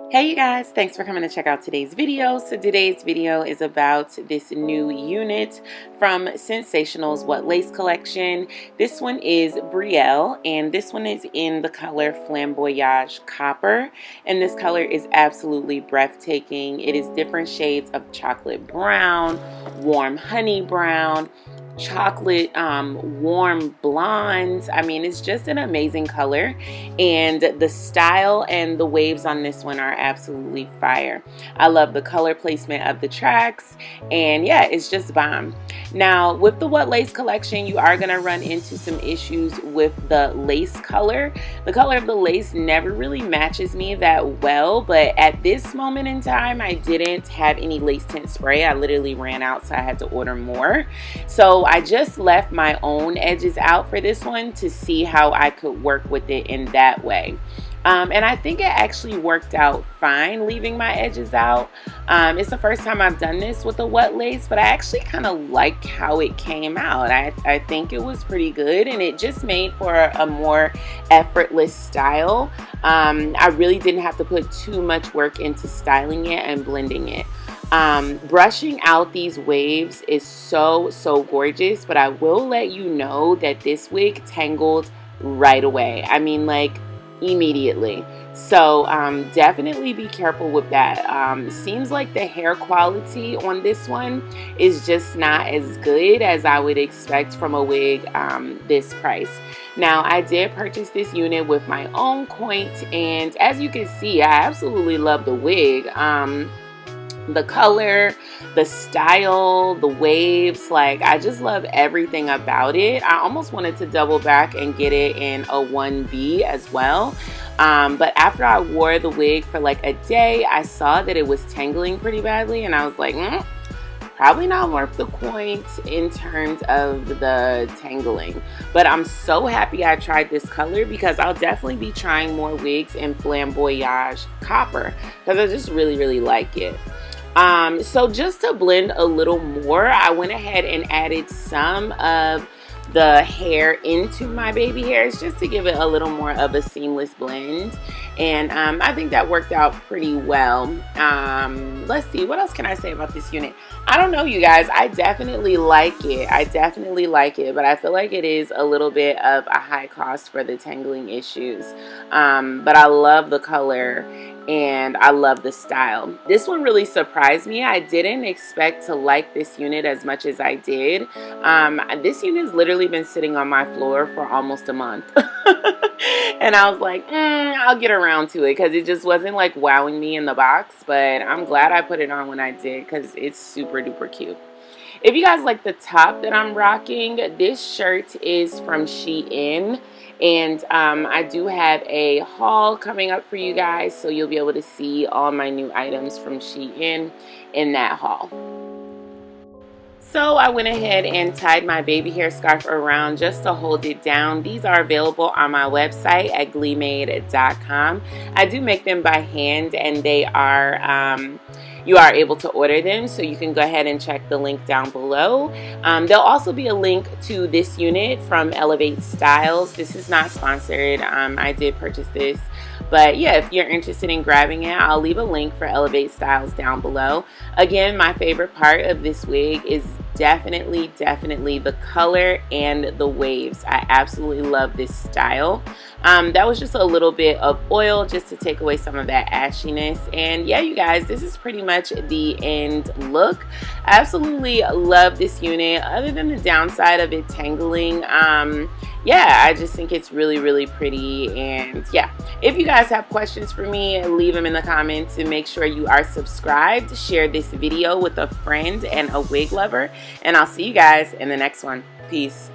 Hey you guys, thanks for coming to check out today's video. So today's video is about this new unit from Sensationnel's What Lace collection. This one is Brielle, and this one is in the color Flamboyage Copper, and this color is absolutely breathtaking. It is different shades of chocolate brown, warm honey brown, chocolate warm blondes. I mean, it's just an amazing color, and the style and the waves on this one are absolutely fire. I love the color placement of the tracks, and yeah, it's just bomb. Now with the What Lace collection, you are going to run into some issues with the lace color. The color of the lace never really matches me that well, but at this moment in time I didn't have any lace tint spray. I literally ran out, so I had to order more. So I just left my own edges out for this one to see how I could work with it in that way. And I think it actually worked out fine leaving my edges out. It's the first time I've done this with a What Lace, but I actually kind of like how it came out. I think it was pretty good, and it just made for a more effortless style. I really didn't have to put too much work into styling it and blending it. Brushing out these waves is so gorgeous, but I will let you know that this wig tangled right away. I mean, like, immediately. So definitely be careful with that. Seems like the hair quality on this one is just not as good as I would expect from a wig this price. Now, I did purchase this unit with my own coin, and as you can see, I absolutely love the wig. The color, the style, the waves, like, I just love everything about it. I almost wanted to double back and get it in a 1B as well. But after I wore the wig for like a day, I saw that it was tangling pretty badly, and I was like, probably not worth the coin in terms of the tangling. But I'm so happy I tried this color, because I'll definitely be trying more wigs in Flamboyage Copper, because I just really like it. So just to blend a little more, I went ahead and added some of the hair into my baby hairs just to give it a little more of a seamless blend, and I think that worked out pretty well. Let's see, what else can I say about this unit? I don't know, you guys. I definitely like it. But I feel like it is a little bit of a high cost for the tangling issues. But I love the color, and I love the style. This one really surprised me. I didn't expect to like this unit as much as I did. This unit has literally been sitting on my floor for almost a month. And I was like, I'll get around to it, because it just wasn't like wowing me in the box. But I'm glad I put it on when I did, because it's super duper cute. If you guys like the top that I'm rocking, this shirt is from Shein. And I do have a haul coming up for you guys, so you'll be able to see all my new items from Shein in that haul. So I went ahead and tied my baby hair scarf around just to hold it down. These are available on my website at GLEEmade.com. I do make them by hand, and they are you are able to order them, so you can go ahead and check the link down below. There'll also be a link to this unit from Elevate Styles. This is not sponsored. I did purchase this, but yeah, if you're interested in grabbing it, I'll leave a link for Elevate Styles down below. Again, my favorite part of this wig is definitely the color and the waves. I absolutely love this style. That was just a little bit of oil just to take away some of that ashiness. And yeah, you guys, this is pretty much the end look. I absolutely love this unit, other than the downside of it tangling. Yeah, I just think it's really pretty. And yeah, if you guys have questions for me, leave them in the comments, and make sure you are subscribed. Share this video with a friend and a wig lover, and I'll see you guys in the next one. Peace.